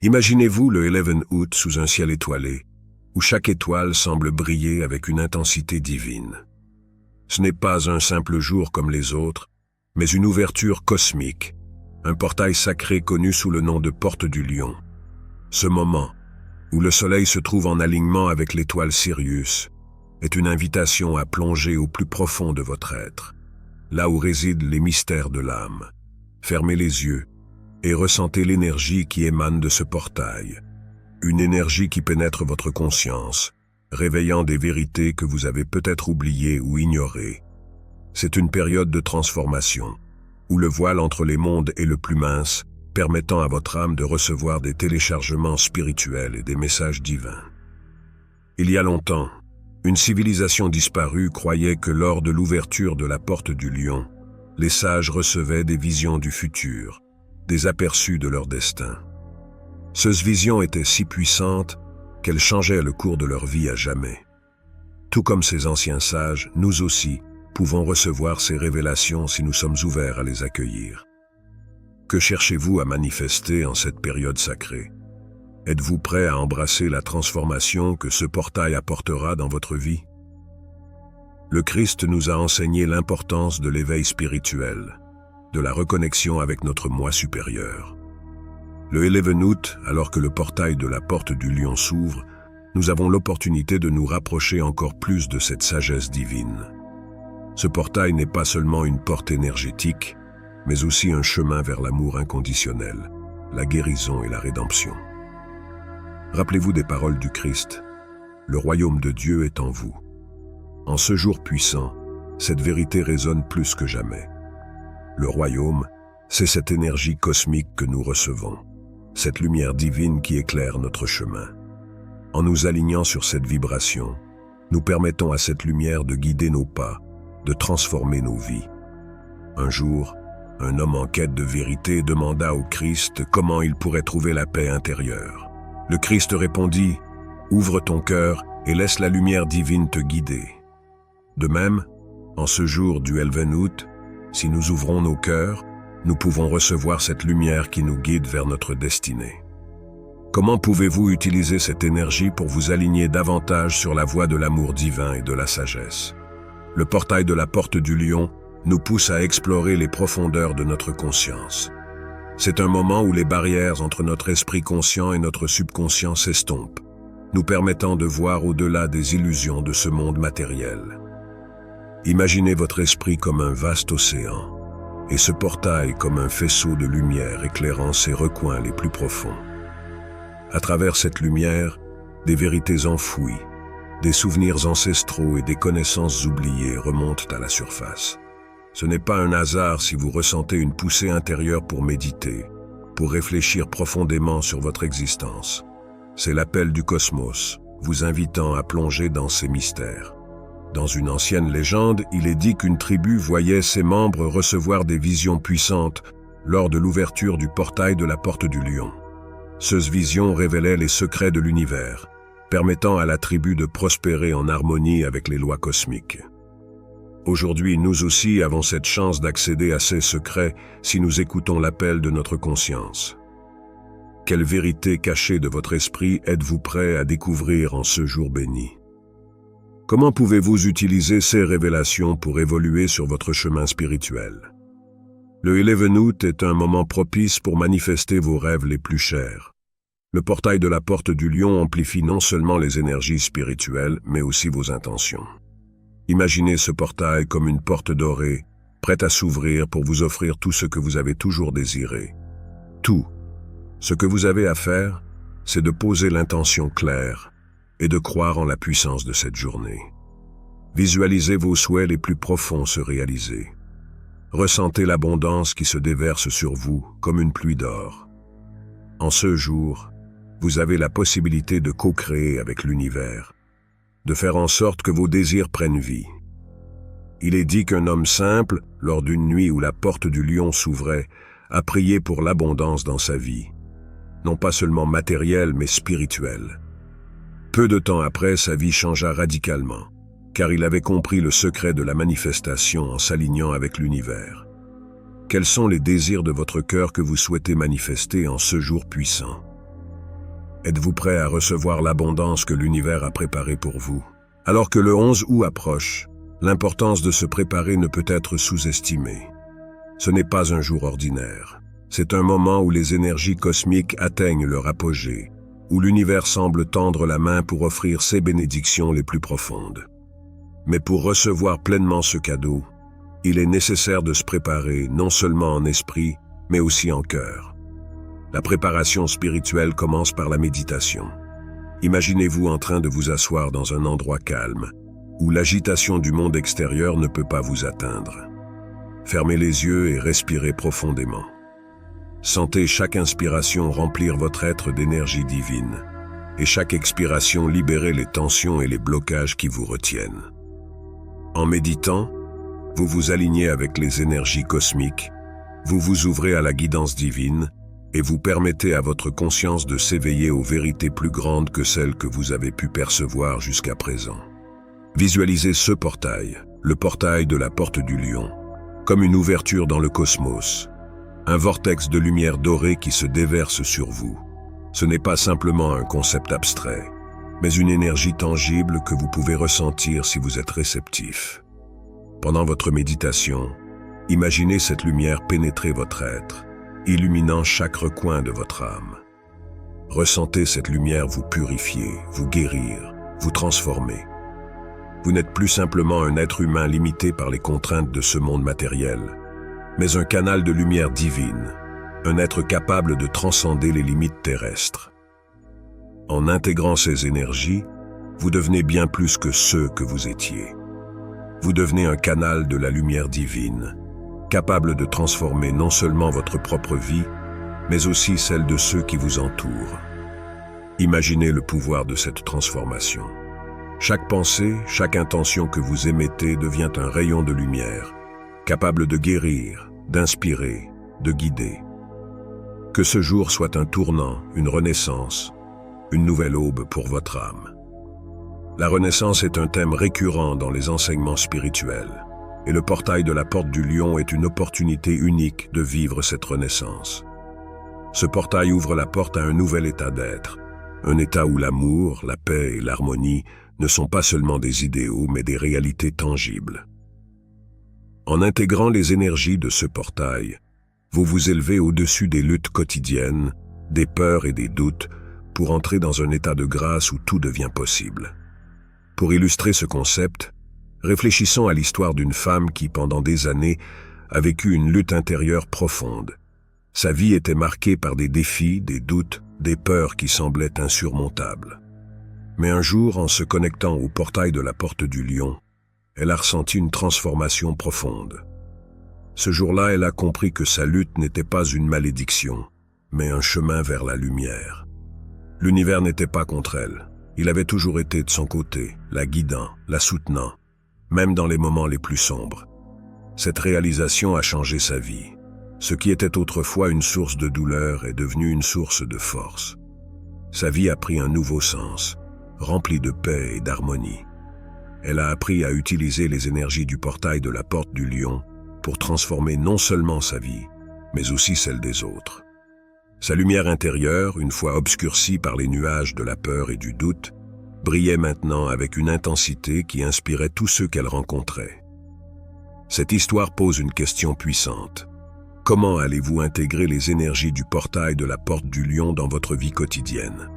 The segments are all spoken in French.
Imaginez-vous le 11 août sous un ciel étoilé, où chaque étoile semble briller avec une intensité divine. Ce n'est pas un simple jour comme les autres, mais une ouverture cosmique, un portail sacré connu sous le nom de Porte du Lion. Ce moment, où le soleil se trouve en alignement avec l'étoile Sirius, est une invitation à plonger au plus profond de votre être, là où résident les mystères de l'âme. Fermez les yeux et ressentez l'énergie qui émane de ce portail, une énergie qui pénètre votre conscience, réveillant des vérités que vous avez peut-être oubliées ou ignorées. C'est une période de transformation, où le voile entre les mondes est le plus mince, permettant à votre âme de recevoir des téléchargements spirituels et des messages divins. Il y a longtemps, une civilisation disparue croyait que lors de l'ouverture de la Porte du Lion, les sages recevaient des visions du futur, des aperçus de leur destin. Ces visions étaient si puissantes qu'elles changeaient le cours de leur vie à jamais. Tout comme ces anciens sages, nous aussi pouvons recevoir ces révélations si nous sommes ouverts à les accueillir. Que cherchez-vous à manifester en cette période sacrée? Êtes-vous prêt à embrasser la transformation que ce portail apportera dans votre vie? Le Christ nous a enseigné l'importance de l'éveil spirituel, de la reconnexion avec notre moi supérieur. Le 11 août, alors que le portail de la Porte du Lion s'ouvre, nous avons l'opportunité de nous rapprocher encore plus de cette sagesse divine. Ce portail n'est pas seulement une porte énergétique, mais aussi un chemin vers l'amour inconditionnel, la guérison et la rédemption. Rappelez-vous des paroles du Christ. Le royaume de Dieu est en vous. En ce jour puissant, cette vérité résonne plus que jamais. Le royaume, c'est cette énergie cosmique que nous recevons, cette lumière divine qui éclaire notre chemin. En nous alignant sur cette vibration, nous permettons à cette lumière de guider nos pas, de transformer nos vies. Un jour, un homme en quête de vérité demanda au Christ comment il pourrait trouver la paix intérieure. Le Christ répondit « Ouvre ton cœur et laisse la lumière divine te guider. » De même, en ce jour du 11 août, si nous ouvrons nos cœurs, nous pouvons recevoir cette lumière qui nous guide vers notre destinée. Comment pouvez-vous utiliser cette énergie pour vous aligner davantage sur la voie de l'amour divin et de la sagesse? Le portail de la Porte du Lion nous pousse à explorer les profondeurs de notre conscience. C'est un moment où les barrières entre notre esprit conscient et notre subconscient s'estompent, nous permettant de voir au-delà des illusions de ce monde matériel. Imaginez votre esprit comme un vaste océan, et ce portail comme un faisceau de lumière éclairant ses recoins les plus profonds. À travers cette lumière, des vérités enfouies, des souvenirs ancestraux et des connaissances oubliées remontent à la surface. Ce n'est pas un hasard si vous ressentez une poussée intérieure pour méditer, pour réfléchir profondément sur votre existence. C'est l'appel du cosmos, vous invitant à plonger dans ces mystères. Dans une ancienne légende, il est dit qu'une tribu voyait ses membres recevoir des visions puissantes lors de l'ouverture du portail de la Porte du Lion. Ces visions révélaient les secrets de l'univers, permettant à la tribu de prospérer en harmonie avec les lois cosmiques. Aujourd'hui, nous aussi avons cette chance d'accéder à ces secrets si nous écoutons l'appel de notre conscience. Quelle vérité cachée de votre esprit êtes-vous prêt à découvrir en ce jour béni? Comment pouvez-vous utiliser ces révélations pour évoluer sur votre chemin spirituel? Le 11 août est un moment propice pour manifester vos rêves les plus chers. Le portail de la Porte du Lion amplifie non seulement les énergies spirituelles, mais aussi vos intentions. Imaginez ce portail comme une porte dorée, prête à s'ouvrir pour vous offrir tout ce que vous avez toujours désiré. Tout. Ce que vous avez à faire, c'est de poser l'intention claire et de croire en la puissance de cette journée. Visualisez vos souhaits les plus profonds se réaliser. Ressentez l'abondance qui se déverse sur vous comme une pluie d'or. En ce jour, vous avez la possibilité de co-créer avec l'univers, de faire en sorte que vos désirs prennent vie. Il est dit qu'un homme simple, lors d'une nuit où la Porte du Lion s'ouvrait, a prié pour l'abondance dans sa vie, non pas seulement matérielle mais spirituelle. Peu de temps après, sa vie changea radicalement, car il avait compris le secret de la manifestation en s'alignant avec l'univers. Quels sont les désirs de votre cœur que vous souhaitez manifester en ce jour puissant? Êtes-vous prêt à recevoir l'abondance que l'univers a préparée pour vous? Alors que le 11 août approche, l'importance de se préparer ne peut être sous-estimée. Ce n'est pas un jour ordinaire. C'est un moment où les énergies cosmiques atteignent leur apogée, où l'univers semble tendre la main pour offrir ses bénédictions les plus profondes. Mais pour recevoir pleinement ce cadeau, il est nécessaire de se préparer non seulement en esprit, mais aussi en cœur. La préparation spirituelle commence par la méditation. Imaginez-vous en train de vous asseoir dans un endroit calme, où l'agitation du monde extérieur ne peut pas vous atteindre. Fermez les yeux et respirez profondément. Sentez chaque inspiration remplir votre être d'énergie divine, et chaque expiration libérer les tensions et les blocages qui vous retiennent. En méditant, vous vous alignez avec les énergies cosmiques, vous vous ouvrez à la guidance divine, et vous permettez à votre conscience de s'éveiller aux vérités plus grandes que celles que vous avez pu percevoir jusqu'à présent. Visualisez ce portail, le portail de la porte du lion, comme une ouverture dans le cosmos, un vortex de lumière dorée qui se déverse sur vous. Ce n'est pas simplement un concept abstrait, mais une énergie tangible que vous pouvez ressentir si vous êtes réceptif. Pendant votre méditation, imaginez cette lumière pénétrer votre être, illuminant chaque recoin de votre âme. Ressentez cette lumière vous purifier, vous guérir, vous transformer. Vous n'êtes plus simplement un être humain limité par les contraintes de ce monde matériel, mais un canal de lumière divine, un être capable de transcender les limites terrestres. En intégrant ces énergies, vous devenez bien plus que ceux que vous étiez. Vous devenez un canal de la lumière divine, capable de transformer non seulement votre propre vie, mais aussi celle de ceux qui vous entourent. Imaginez le pouvoir de cette transformation. Chaque pensée, chaque intention que vous émettez devient un rayon de lumière, capable de guérir, d'inspirer, de guider. Que ce jour soit un tournant, une renaissance, une nouvelle aube pour votre âme. La renaissance est un thème récurrent dans les enseignements spirituels. Et le portail de la porte du lion est une opportunité unique de vivre cette renaissance. Ce portail ouvre la porte à un nouvel état d'être, un état où l'amour, la paix et l'harmonie ne sont pas seulement des idéaux, mais des réalités tangibles. En intégrant les énergies de ce portail, vous vous élevez au-dessus des luttes quotidiennes, des peurs et des doutes, pour entrer dans un état de grâce où tout devient possible. Pour illustrer ce concept, réfléchissons à l'histoire d'une femme qui, pendant des années, a vécu une lutte intérieure profonde. Sa vie était marquée par des défis, des doutes, des peurs qui semblaient insurmontables. Mais un jour, en se connectant au portail de la porte du lion, elle a ressenti une transformation profonde. Ce jour-là, elle a compris que sa lutte n'était pas une malédiction, mais un chemin vers la lumière. L'univers n'était pas contre elle. Il avait toujours été de son côté, la guidant, la soutenant, même dans les moments les plus sombres. Cette réalisation a changé sa vie. Ce qui était autrefois une source de douleur est devenu une source de force. Sa vie a pris un nouveau sens, rempli de paix et d'harmonie. Elle a appris à utiliser les énergies du portail de la porte du lion pour transformer non seulement sa vie, mais aussi celle des autres. Sa lumière intérieure, une fois obscurcie par les nuages de la peur et du doute, brillait maintenant avec une intensité qui inspirait tous ceux qu'elle rencontrait. Cette histoire pose une question puissante. Comment allez-vous intégrer les énergies du portail de la porte du lion dans votre vie quotidienne?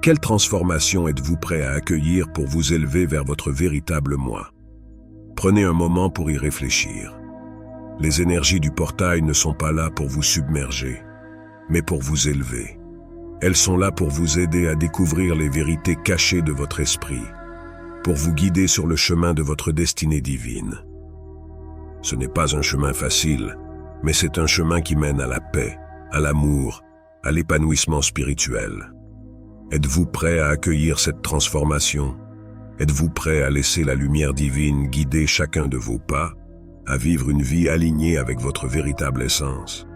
Quelle transformation êtes-vous prêt à accueillir pour vous élever vers votre véritable moi? Prenez un moment pour y réfléchir. Les énergies du portail ne sont pas là pour vous submerger, mais pour vous élever. Elles sont là pour vous aider à découvrir les vérités cachées de votre esprit, pour vous guider sur le chemin de votre destinée divine. Ce n'est pas un chemin facile, mais c'est un chemin qui mène à la paix, à l'amour, à l'épanouissement spirituel. Êtes-vous prêt à accueillir cette transformation? Êtes-vous prêt à laisser la lumière divine guider chacun de vos pas, à vivre une vie alignée avec votre véritable essence?